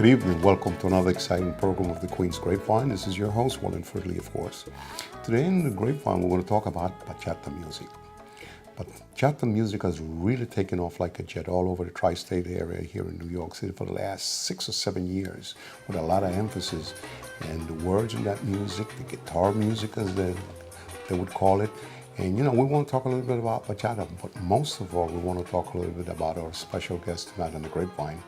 Good evening. Welcome to another exciting program of the Queen's Grapevine. This is your host, Marlyn, of course. Today in the Grapevine, we're going to talk about bachata music. Bachata music has really taken off like a jet all over the tri-state area here in New York City for the last 6 or 7 years, with a lot of emphasis. And the words in that music, the guitar music as they would call it. And we want to talk a little bit about bachata, but most of all, we want to talk a little bit about our special guest tonight on the Grapevine.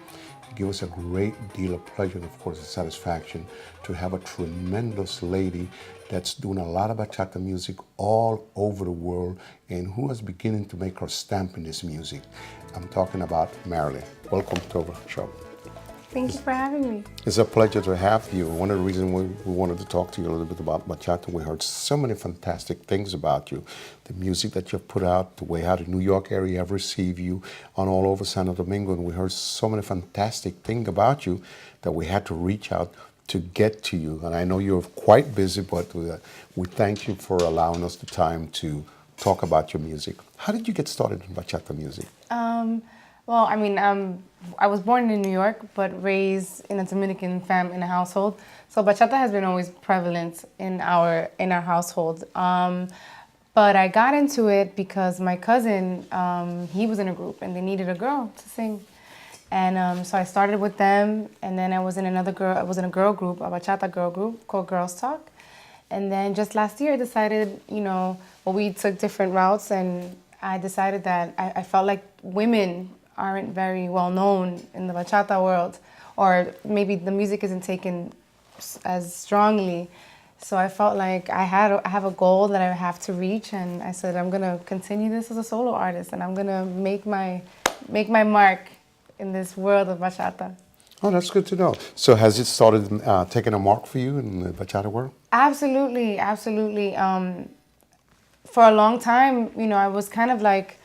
It gives us a great deal of pleasure and, of course, a satisfaction to have a tremendous lady that's doing a lot of bachata music all over the world and who is beginning to make her stamp in this music. I'm talking about Marlyn. Welcome to our show. Thank you for having me. It's a pleasure to have you. One of the reasons we wanted to talk to you a little bit about bachata, we heard so many fantastic things about you. The music that you've put out, the way how the New York area have received you on all over Santo Domingo, and we heard so many fantastic things about you that we had to reach out to get to you. And I know you're quite busy, but we thank you for allowing us the time to talk about your music. How did you get started in bachata music? I was born in New York, but raised in a Dominican in a household. So bachata has been always prevalent in our household. But I got into it because my cousin, he was in a group and they needed a girl to sing. And so I started with them, and then I was in a girl group, a bachata girl group called Girls Talk. And then just last year I decided, we took different routes, and I decided that I felt like women aren't very well known in the bachata world, or maybe the music isn't taken as strongly. So I felt like I have a goal that I have to reach, and I said I'm gonna continue this as a solo artist, and I'm gonna make my mark in this world of bachata. Oh, that's good to know. So has it started taking a mark for you in the bachata world? Absolutely. For a long time, I was kind of like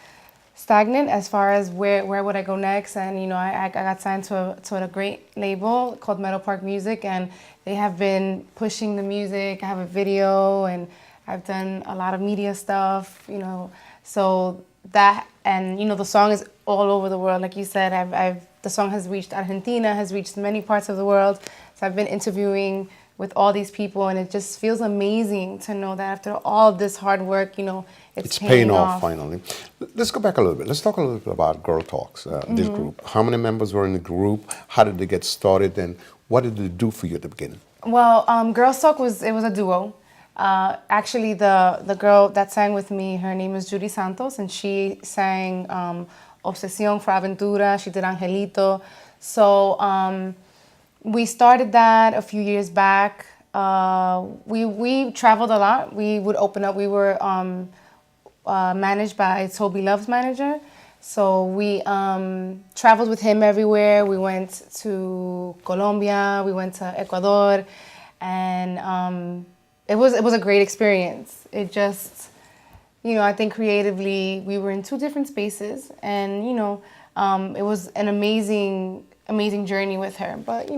stagnant as far as where would I go next, and I got signed to a great label called Meadow Park Music, and they have been pushing the music. I have a video, and I've done a lot of media stuff, so that, and the song is all over the world. Like you said, the song has reached Argentina, has reached many parts of the world. So I've been interviewing with all these people, and it just feels amazing to know that after all this hard work, it's paying off finally. Let's go back a little bit. Let's talk a little bit about Girl Talks, this group. How many members were in the group? How did they get started? And what did it do for you at the beginning? Well, Girls Talk was a duo. Actually, the girl that sang with me, her name is Judy Santos, and she sang Obsesión for Aventura. She did Angelito. So we started that a few years back. We traveled a lot. We would open up. We were managed by Toby Love's manager. So we traveled with him everywhere. We went to Colombia. We went to Ecuador, and it was a great experience. It just, I think creatively we were in two different spaces, and it was an amazing journey with her. But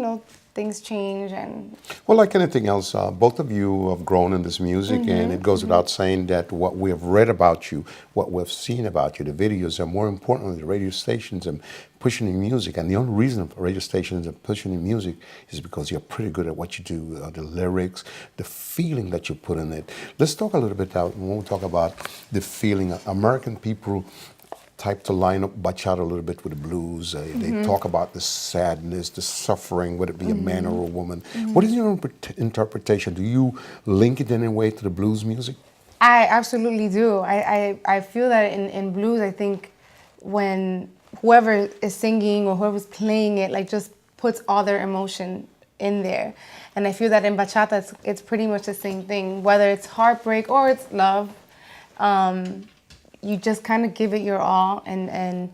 things change, and well, like anything else, both of you have grown in this music, and it goes without saying that what we have read about you, what we've seen about you, the videos, and more importantly, the radio stations and pushing the music. And the only reason for radio stations and pushing the music is because you're pretty good at what you do, the lyrics, the feeling that you put in it. Let's talk a little bit when we talk about the feeling. American people type to line up bachata a little bit with the blues. They talk about the sadness, the suffering, whether it be a man or a woman. What is your interpretation? Do you link it in any way to the blues music? I absolutely do. I feel that in blues, I think when whoever is singing or whoever's playing it, like, just puts all their emotion in there. And I feel that in bachata, it's pretty much the same thing, whether it's heartbreak or it's love. You just kind of give it your all, and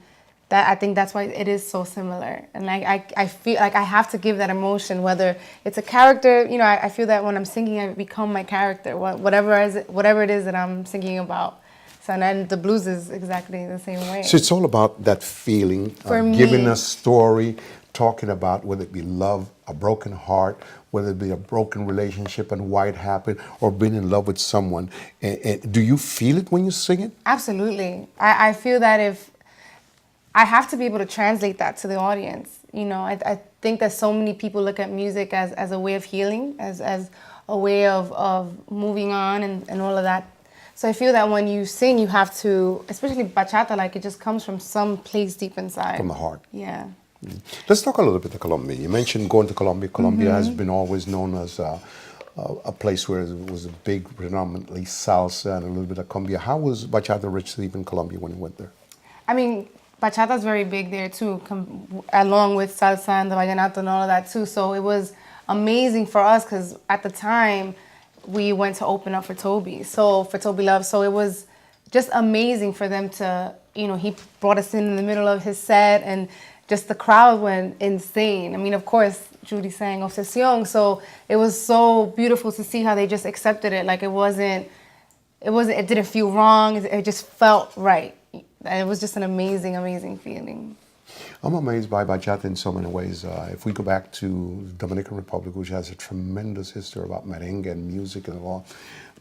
that, I think that's why it is so similar. And I feel like I have to give that emotion, whether it's a character. I feel that when I'm singing, I become my character, whatever it is that I'm singing about. So, and then the blues is exactly the same way. So it's all about that feeling, giving a story, talking about whether it be love, a broken heart, whether it be a broken relationship and why it happened, or being in love with someone. And do you feel it when you sing it? Absolutely. I feel that if I have to be able to translate that to the audience. I think that so many people look at music as a way of healing, as a way of moving on and all of that. So I feel that when you sing, you have to, especially bachata, like it just comes from some place deep inside. From the heart. Yeah. Let's talk a little bit of Colombia. You mentioned going to Colombia. Colombia has been always known as a place where it was a big, predominantly salsa and a little bit of cumbia. How was bachata received in Colombia when you went there? I mean, bachata is very big there too, along with salsa and the vallenato and all of that too. So it was amazing for us because at the time we went to open up for Toby. So for Toby Love, so it was just amazing for them to, he brought us in the middle of his set and just the crowd went insane. I mean, of course, Judy sang Obsesión, so it was so beautiful to see how they just accepted it. Like it didn't feel wrong. It just felt right. It was just an amazing, amazing feeling. I'm amazed by bachata in so many ways. If we go back to the Dominican Republic, which has a tremendous history about merengue and music and all,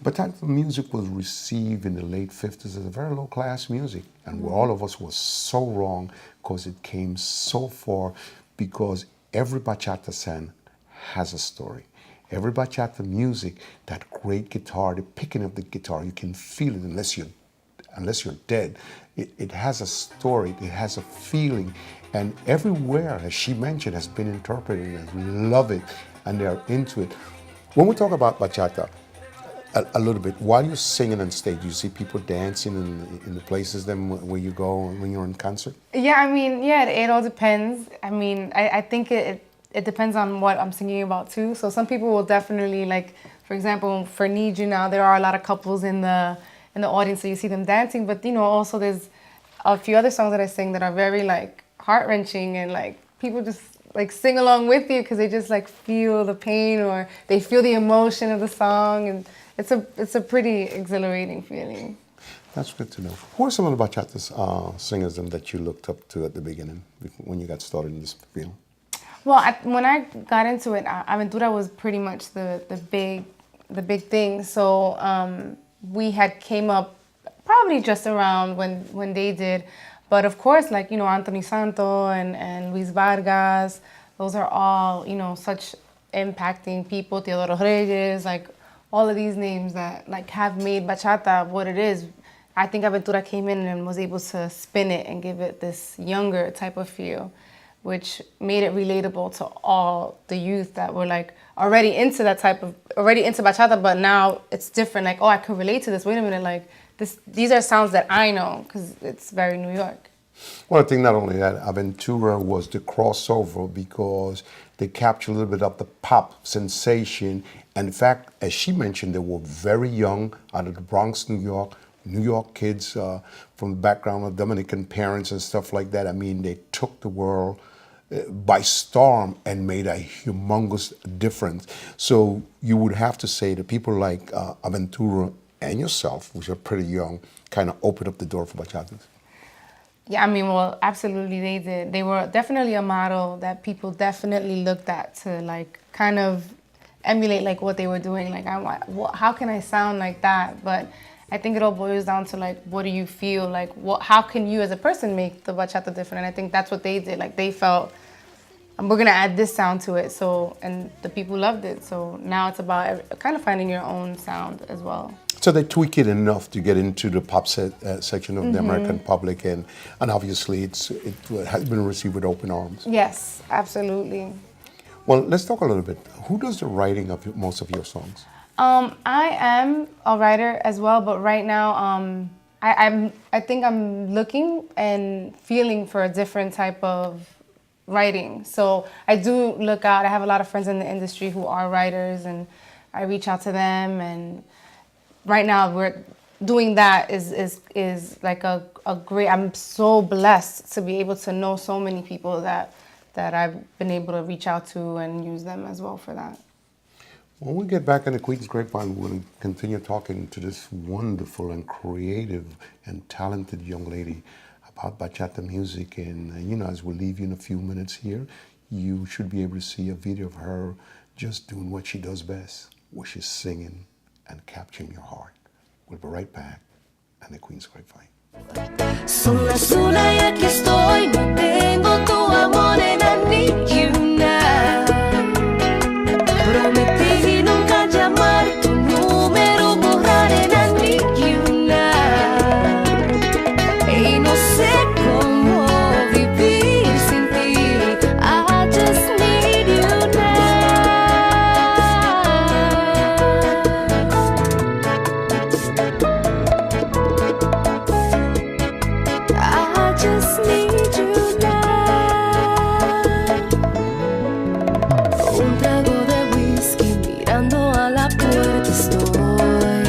bachata music was received in the late 50s as a very low-class music. And where all of us was so wrong because it came so far, because every bachata song has a story. Every bachata music, that great guitar, the picking of the guitar, you can feel it unless you're dead. It has a story, it has a feeling, and everywhere, as she mentioned, has been interpreted and love it, and they're into it. When we talk about bachata, a little bit, while you're singing on stage, you see people dancing in the places then where you go when you're in concert? Yeah, I mean, it all depends. I mean, I think it depends on what I'm singing about too. So some people will definitely, like, for example, for Need You Now, there are a lot of couples in the audience, so you see them dancing. But also there's a few other songs that I sing that are very like heart-wrenching, and like people just like sing along with you because they just like feel the pain or they feel the emotion of the song, and it's a pretty exhilarating feeling. That's good to know. Who are some of the bachata singers that you looked up to at the beginning when you got started in this field? Well, when I got into it, Aventura was pretty much the big thing. So we had came up probably just around when they did. But of course, like, Anthony Santo and Luis Vargas, those are all, such impacting people. Teodoro Reyes, like all of these names that like have made bachata what it is. I think Aventura came in and was able to spin it and give it this younger type of feel, which made it relatable to all the youth that were like already into bachata, but now it's different. Like, oh, I can relate to this. Wait a minute, like these are sounds that I know because it's very New York. Well, I think not only that, Aventura was the crossover because they captured a little bit of the pop sensation. And in fact, as she mentioned, they were very young, out of the Bronx, New York kids from the background of Dominican parents and stuff like that. I mean, they took the world by storm and made a humongous difference. So you would have to say that people like Aventura and yourself, which are pretty young, kind of opened up the door for bachata. Yeah, I mean, well, absolutely they did. They were definitely a model that people definitely looked at to like kind of emulate like what they were doing. Like, how can I sound like that? But I think it all boils down to like, what do you feel? Like, how can you as a person make the bachata different? And I think that's what they did. Like, they felt, we're gonna add this sound to it. So, and the people loved it. So now it's about kind of finding your own sound as well. So they tweak it enough to get into the pop section of the American public, and obviously it has been received with open arms. Yes, absolutely. Well, let's talk a little bit. Who does the writing of most of your songs? I am a writer as well, but right now, I think I'm looking and feeling for a different type of writing. So I do look out. I have a lot of friends in the industry who are writers, and I reach out to them. And right now, we're doing that is like a great. I'm so blessed to be able to know so many people that I've been able to reach out to and use them as well for that. When we get back in the Queen's Grapevine, we're going to continue talking to this wonderful and creative and talented young lady about bachata music. And, as we leave you in a few minutes here, you should be able to see a video of her just doing what she does best, where she's singing and capturing your heart. We'll be right back on the Queen's Grapevine. Sola, sola y aquí estoy, no tengo tu amor and I need you now. I just need you now. Un trago de whisky, mirando a la puerta estoy,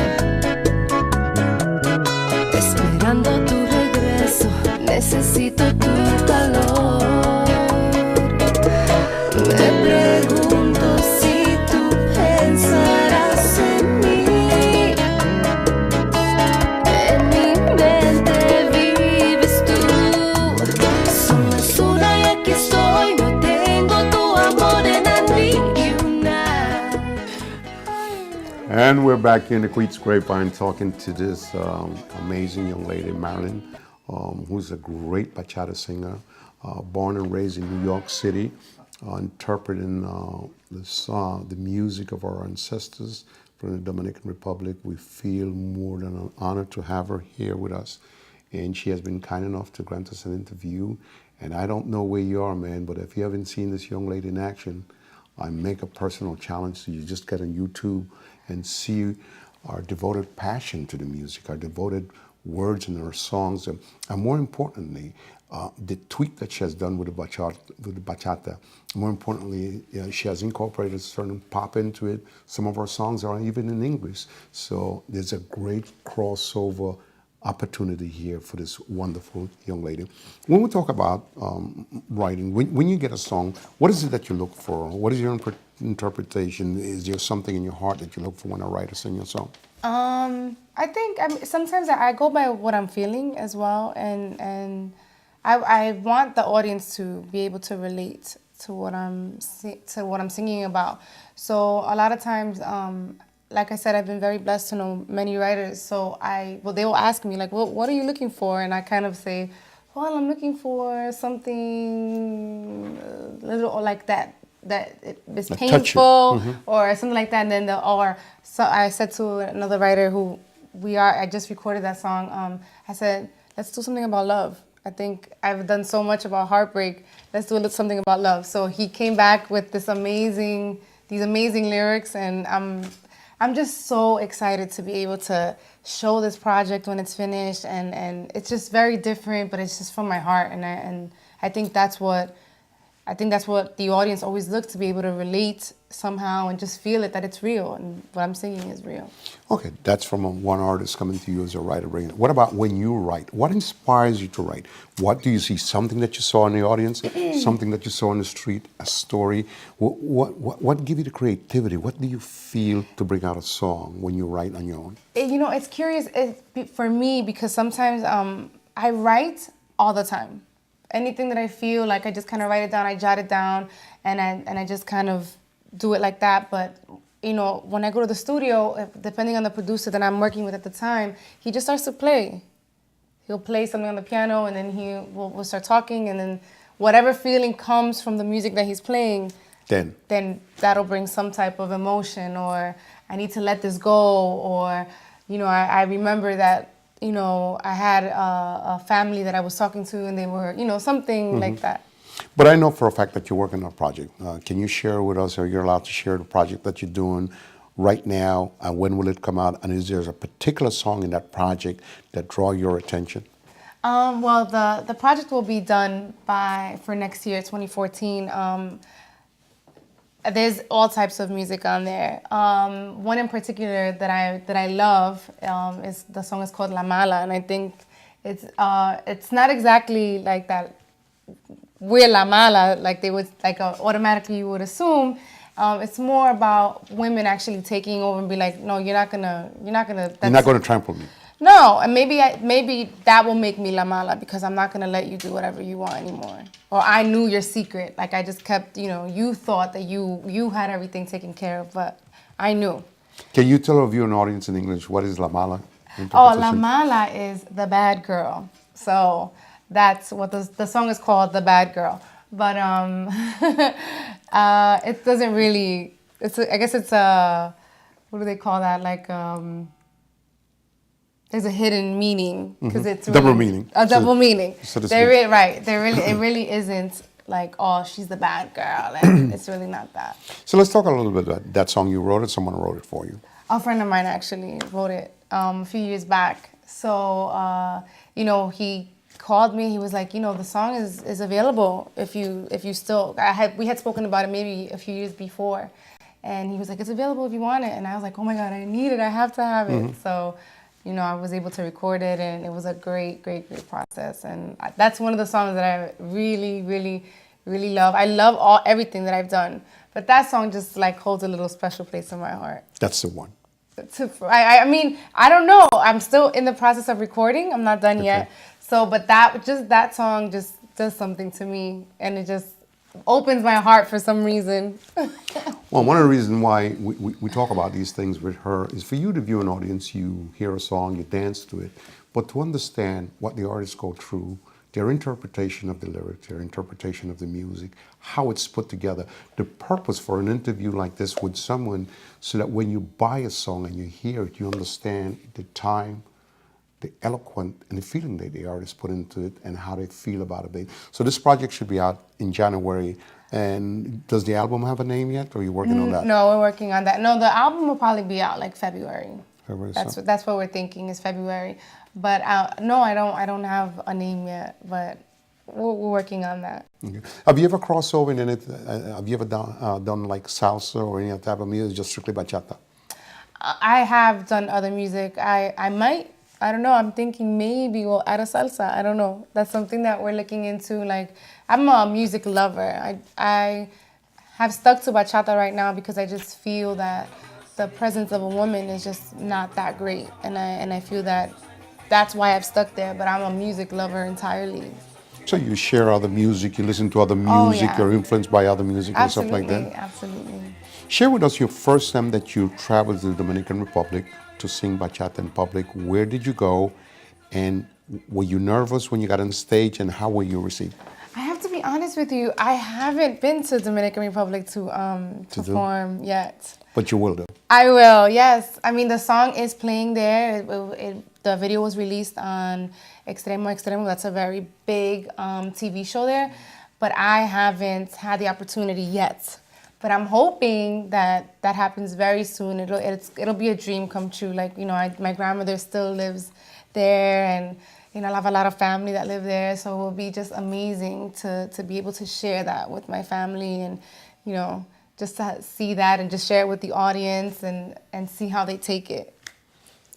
esperando tu regreso. Necesito tu calor. Me pregunto si tú pensarás en mí. En mi mente vives tú. Son las 1 y aquí estoy. No tengo tu amor and I need you now. And we're back here in the Queen's Grapevine talking to this amazing young lady, Marlyn, who's a great bachata singer, born and raised in New York City, interpreting the music of our ancestors from the Dominican Republic. We feel more than an honor to have her here with us. And she has been kind enough to grant us an interview. And I don't know where you are, man, but if you haven't seen this young lady in action, I make a personal challenge to you. Just get on YouTube and see our devoted passion to the music, our devoted words in our songs, and more importantly, the tweak that she has done with the bachata. More importantly, she has incorporated a certain pop into it. Some of our songs are even in English. So there's a great crossover opportunity here for this wonderful young lady. When we talk about writing, when you get a song, what is it that you look for? What is your interpretation? Is there something in your heart that you look for when a writer sings your song? I think sometimes I go by what I'm feeling as well, and I want the audience to be able to relate to what I'm singing about. So a lot of times, like I said, I've been very blessed to know many writers. So they will ask me like, well, what are you looking for? And I kind of say, well, I'm looking for something a little like that is painful or something like that. And then so I said to another writer I just recorded that song. I said, let's do something about love. I think I've done so much about heartbreak. Let's do something about love. So he came back with these amazing lyrics, and I'm just so excited to be able to show this project when it's finished, and it's just very different, but it's just from my heart, and I think that's what the audience always looks to be able to relate somehow and just feel it, that it's real and what I'm singing is real. Okay, that's from one artist coming to you as a writer. What about when you write? What inspires you to write? What do you see? Something that you saw in the audience? Something that you saw on the street? A story? What gives you the creativity? What do you feel to bring out a song when you write on your own? It's curious for me because sometimes I write all the time. Anything that I feel, like I just kind of write it down, I jot it down, and I just kind of do it like that. But, when I go to the studio, depending on the producer that I'm working with at the time, he just starts to play. He'll play something on the piano, and then we'll start talking, and then whatever feeling comes from the music that he's playing, then that'll bring some type of emotion, or I need to let this go, or, I remember that I had a family that I was talking to, and they were, something like that. But I know for a fact that you're working on a project. Can you share with us, or you're allowed to share the project that you're doing right now, and when will it come out? And is there a particular song in that project that draw your attention? Well, the project will be done for next year, 2014. There's all types of music on there. One in particular that I love is the song is called La Mala, and I think it's not exactly like that. We're La Mala, like they would automatically you would assume. It's more about women actually taking over and be like, no, you're not gonna. You're not gonna trample me. No, and maybe that will make me La Mala because I'm not gonna let you do whatever you want anymore. Or I knew your secret, like I just kept, you thought that you had everything taken care of, but I knew. Can you tell our viewing audience in English what is La Mala? Oh, La Mala is the bad girl. So that's what the song is called, The Bad Girl. But it doesn't really. I guess it's a, what do they call that? Like there's a hidden meaning because it's really, double meaning. A double meaning. So to speak. Right. It really isn't like, oh, she's the bad girl, and it's really not that. So let's talk a little bit about that song. You wrote it. Someone wrote it for you. A friend of mine actually wrote it a few years back. So he called me. He was like, the song is available if you still. We had spoken about it maybe a few years before, and he was like, it's available if you want it. And I was like, oh my God, I need it. I have to have it. So, I was able to record it, and it was a great, great, great process. And that's one of the songs that I really, really, really love. I love everything that I've done, but that song just like holds a little special place in my heart. That's the one. I mean, I don't know. I'm still in the process of recording. I'm not done yet. So, but that song just does something to me, and it just opens my heart for some reason. Well, one of the reasons why we talk about these things with her is for you to view an audience, you hear a song, you dance to it, but to understand what the artists go through, their interpretation of the lyrics, their interpretation of the music, how it's put together, the purpose for an interview like this with someone, so that when you buy a song and you hear it, you understand the time, the eloquent, and the feeling that the artist put into it and how they feel about it. So this project should be out in January. And does the album have a name yet, or are you working on that? No, we're working on that. No, the album will probably be out like February. February. That's what we're thinking is February. But no, I don't have a name yet, but we're working on that. Okay. Have you ever crossed over in it? Have you ever done like salsa or any other type of music, just strictly bachata? I have done other music. I might. I don't know. I'm thinking maybe we'll add a salsa. I don't know. That's something that we're looking into. Like, I'm a music lover. I have stuck to bachata right now because I just feel that the presence of a woman is just not that great, and I feel that that's why I've stuck there. But I'm a music lover entirely. So you share other music, you listen to other music, yeah. You're influenced by other music Absolutely, and stuff like that? Absolutely. Share with us your first time that you traveled to the Dominican Republic to sing bachata in public. Where did you go? And were you nervous when you got on stage, and how were you received? I have to be honest with you, I haven't been to Dominican Republic to perform yet. But you will do. I will, yes. I mean, the song is playing there. The video was released on Extremo Extremo. That's a very big TV show there. But I haven't had the opportunity yet. But I'm hoping that happens very soon. It'll be a dream come true. Like, my grandmother still lives there, and I have a lot of family that live there. So it will be just amazing to be able to share that with my family, and just to see that and just share it with the audience and see how they take it.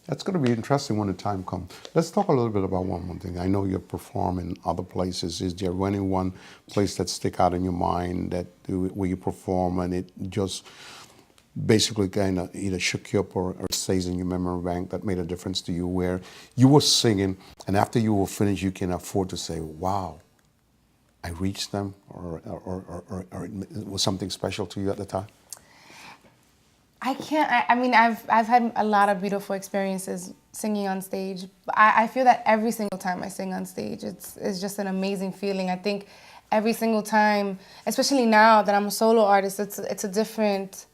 That's going to be interesting when the time comes. Let's talk a little bit about one more thing. I know you perform in other places. Is there any one place that stick out in your mind where you perform and it just basically kind of either shook you up or stays in your memory bank that made a difference to you, where you were singing and after you were finished, you can afford to say, wow, I reached them, or it was something special to you at the time? I can't. I mean, I've had a lot of beautiful experiences singing on stage. I feel that every single time I sing on stage, it's just an amazing feeling. I think every single time, especially now that I'm a solo artist, it's a different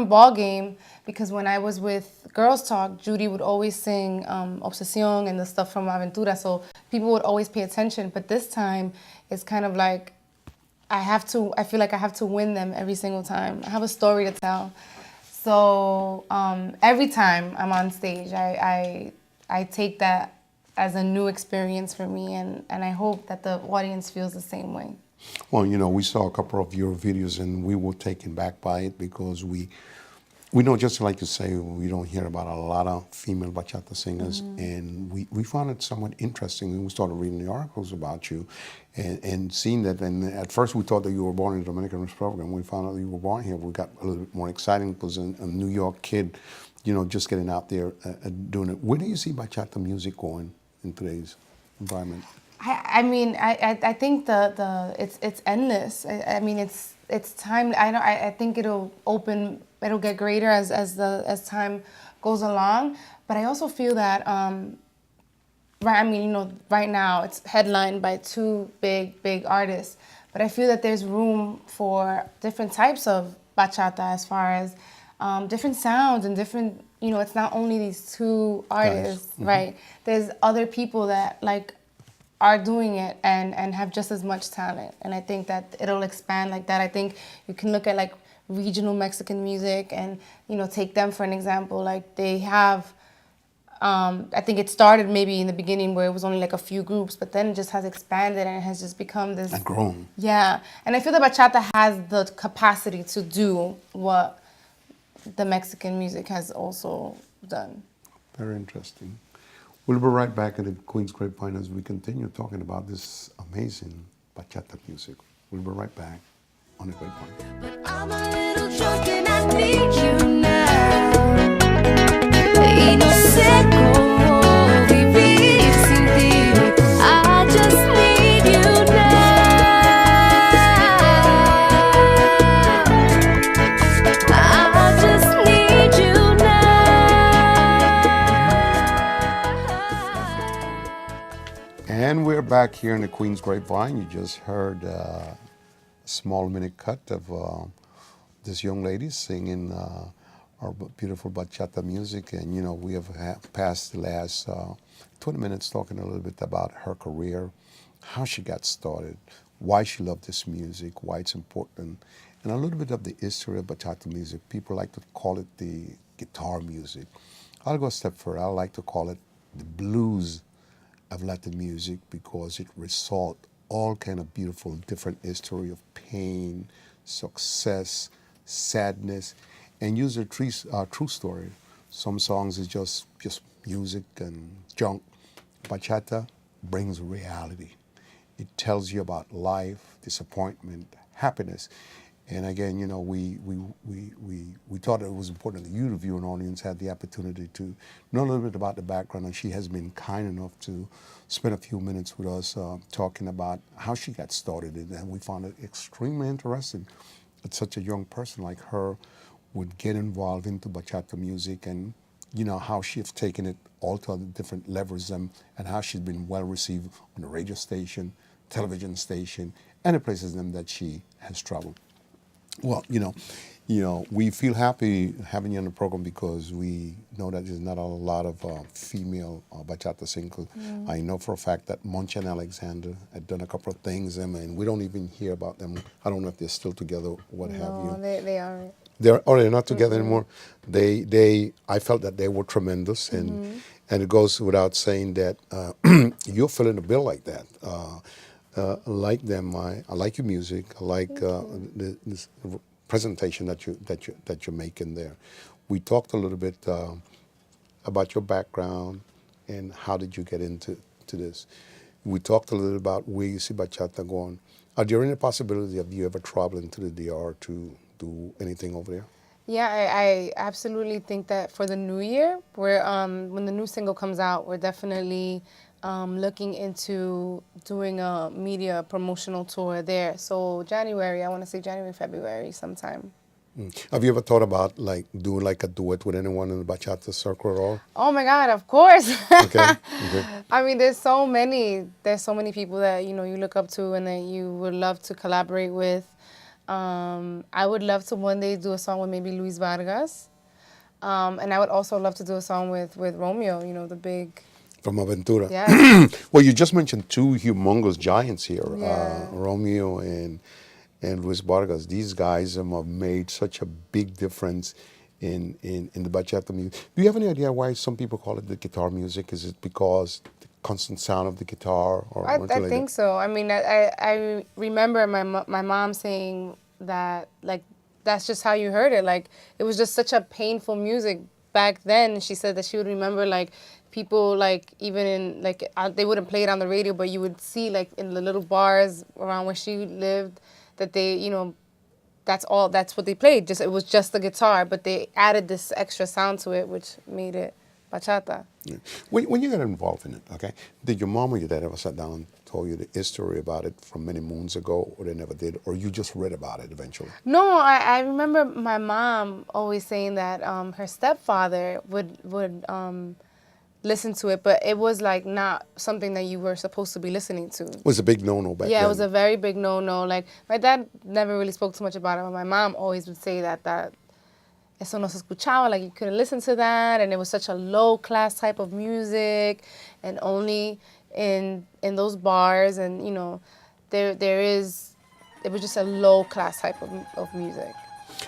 ball game, because when I was with Girls Talk, Judy would always sing Obsesión and the stuff from Aventura, so people would always pay attention. But this time, it's kind of like I feel like I have to win them every single time. I have a story to tell. So every time I'm on stage, I take that as a new experience for me, and I hope that the audience feels the same way. Well, we saw a couple of your videos and we were taken back by it, because we know, just like you say, we don't hear about a lot of female bachata singers, and we found it somewhat interesting when we started reading the articles about you and seeing that. And at first we thought that you were born in the Dominican Republic, and when we found out that you were born here, we got a little bit more exciting, because a New York kid, just getting out there doing it. Where do you see bachata music going in today's environment? I mean, I think it's endless. I mean, it's time. I think it'll get greater as time goes along. But I also feel that right now it's headlined by two big artists. But I feel that there's room for different types of bachata, as far as different sounds and different. It's not only these two artists, right? There's other people that are doing it and have just as much talent. And I think that it'll expand like that. I think you can look at regional Mexican music and, take them for an example. They have I think it started maybe in the beginning where it was only like a few groups, but then it just has expanded and it has just become this. And grown. Yeah, and I feel that bachata has the capacity to do what the Mexican music has also done. Very interesting. We'll be right back at the Queen's Grapevine as we continue talking about this amazing bachata music. We'll be right back on the Grapevine. But I'm a little drunk and I need you now. Y no sé cómo vivir sin ti. I just need you now. I just need you now. And we're back here in the Queen's Grapevine. You just heard a small minute cut of this young lady singing our beautiful bachata music. And, you know, we have passed the last 20 minutes talking a little bit about her career, how she got started, why she loved this music, why it's important, and a little bit of the history of bachata music. People like to call it the guitar music. I'll go a step further. I like to call it the blues of Latin music because it results all kind of beautiful different history of pain, success, sadness, and use a true story. Some songs is just music and junk. Bachata brings reality. It tells you about life, disappointment, happiness. And again, you know, we thought it was important that you, the viewing audience, had the opportunity to know a little bit about the background. And she has been kind enough to spend a few minutes with us talking about how she got started. And we found it extremely interesting that such a young person like her would get involved into bachata music, and you know how she's taken it all to other different levels, and how she's been well received on the radio station, television station, and the places that she has traveled. Well, you know, we feel happy having you on the program because we know that there's not a lot of female bachata singers. I know for a fact that Moncha and Alexander had done a couple of things, and we don't even hear about them. I don't know if they're still together, what have you. No, they aren't. They're not together anymore. I felt that they were tremendous, and it goes without saying that you're filling the bill like that. Like them, I like your music. I like this presentation that you're making there. We talked a little bit about your background and how did you get into this. We talked a little about where you see bachata going. Are there any possibility of you ever traveling to the DR to do anything over there? Yeah, I absolutely think that for the new year, when the new single comes out, we're definitely looking into doing a media promotional tour there. So January, I want to say January, February sometime. Have you ever thought about like doing like a duet with anyone in the bachata circle at all? Oh my God, of course. Okay. I mean, there's so many people that, you know, you look up to and that you would love to collaborate with. I would love to one day do a song with maybe Luis Vargas. And I would also love to do a song with Romeo, you know, the big... From Aventura. Yeah. Well, you just mentioned two humongous giants here, Yeah. Romeo and Luis Vargas. These guys have made such a big difference in the bachata music. Do you have any idea why some people call it the guitar music? Is it because the constant sound of the guitar? Or I think so. I mean, I remember my mom saying that, like, that's just how you heard it. Like, it was just such a painful music back then. She said that she would remember, like, people, like, even in, like, they wouldn't play it on the radio, but you would see, like, in the little bars around where she lived, that they, you know, that's what they played. It was just the guitar, but they added this extra sound to it, which made it bachata. Yeah. When you got involved in it, okay, did your mom or your dad ever sat down and told you the history about it from many moons ago, or they never did, or you just read about it eventually? No, I remember my mom always saying that her stepfather would listen to it, but it was like not something that you were supposed to be listening to. It was a big no-no back then. Yeah, it was a very big no-no. Like, my dad never really spoke too much about it, but my mom always would say that eso no se escuchaba, like you couldn't listen to that, and it was such a low-class type of music, and only in those bars, and, you know, it was just a low-class type of music.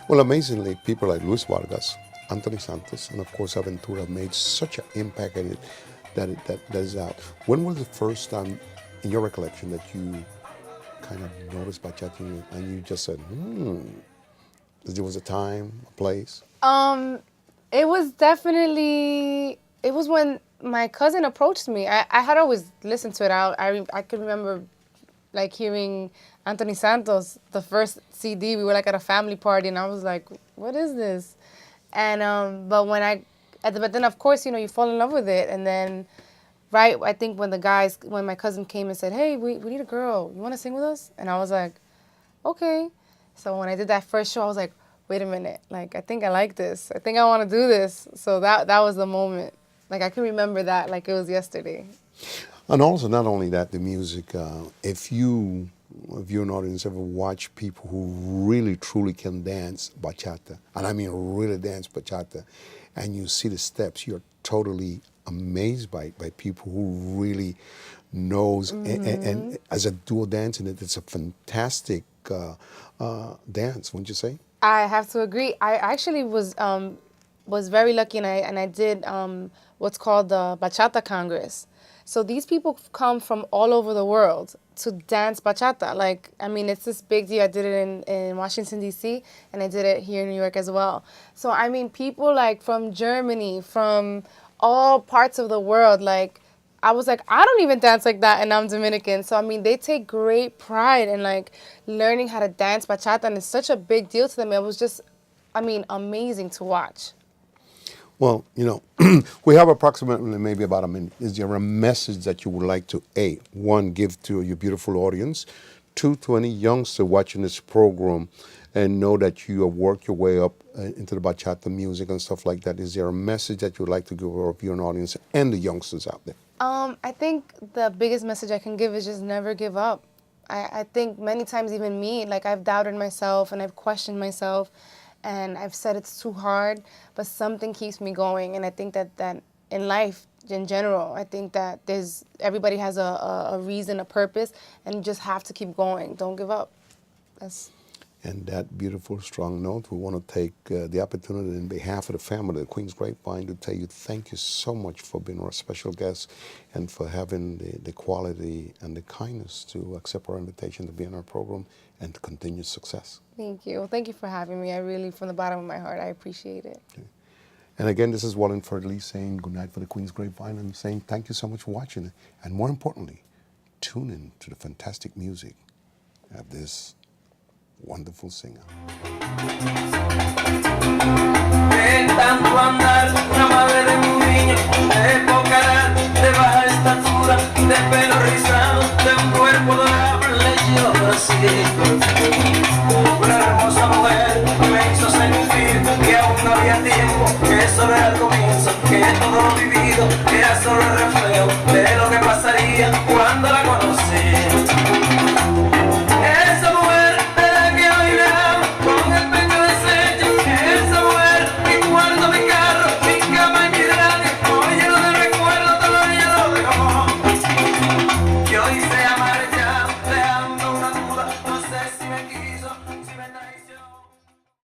Well, amazingly, people like Luis Vargas Anthony Santos, and of course Aventura made such an impact at it that is out. When was the first time, in your recollection, that you kind of noticed bachata and you just said, there was a time, a place? It was definitely, it was when my cousin approached me. I had always listened to it. I could remember like hearing Anthony Santos, the first CD. We were like at a family party, and I was like, "What is this?" And but then of course you fall in love with it, and then right, I think when my cousin came and said, "Hey, we need a girl. You want to sing with us?" And I was like, "Okay." So when I did that first show, I was like, "Wait a minute, like I think I like this. I think I want to do this." So that was the moment. Like I can remember that like it was yesterday. And also, not only that, the music. If you're an audience, ever watch people who really truly can dance bachata, and I mean really dance bachata, and you see the steps, you're totally amazed by people who really knows. And as a duo dance, and it's a fantastic dance, wouldn't you say? I have to agree. I actually was very lucky, and I did what's called the Bachata Congress. So these people come from all over the world to dance bachata. Like, I mean, it's this big deal. I did it in Washington, D.C., and I did it here in New York as well. So, I mean, people like from Germany, from all parts of the world, like, I was like, I don't even dance like that, and I'm Dominican. So, I mean, they take great pride in, like, learning how to dance bachata, and it's such a big deal to them. It was just, I mean, amazing to watch. Well, we have approximately maybe about a minute. Is there a message that you would like to, one, give to your beautiful audience, two, to any youngster watching this program and know that you have worked your way up into the bachata music and stuff like that? Is there a message that you would like to give our viewing audience and the youngsters out there? I think the biggest message I can give is just never give up. I think many times, even me, like I've doubted myself and I've questioned myself. And I've said it's too hard, but something keeps me going. And I think that in life, in general, I think that everybody has a reason, a purpose, and you just have to keep going. Don't give up. And that beautiful, strong note, we want to take the opportunity in behalf of the family of the Queen's Grapevine to tell you thank you so much for being our special guest and for having the quality and the kindness to accept our invitation to be in our program and to continue success. Thank you. Well, thank you for having me. I really, from the bottom of my heart, I appreciate it. Okay. And again, this is Marlyn saying good night for the Queen's Grapevine and saying thank you so much for watching it. And more importantly, tune in to the fantastic music of this wonderful singer. De tanto andar, una madre de un niño, de poca edad, de baja estatura, de pelo rizado, de un cuerpo adorable, yo nací.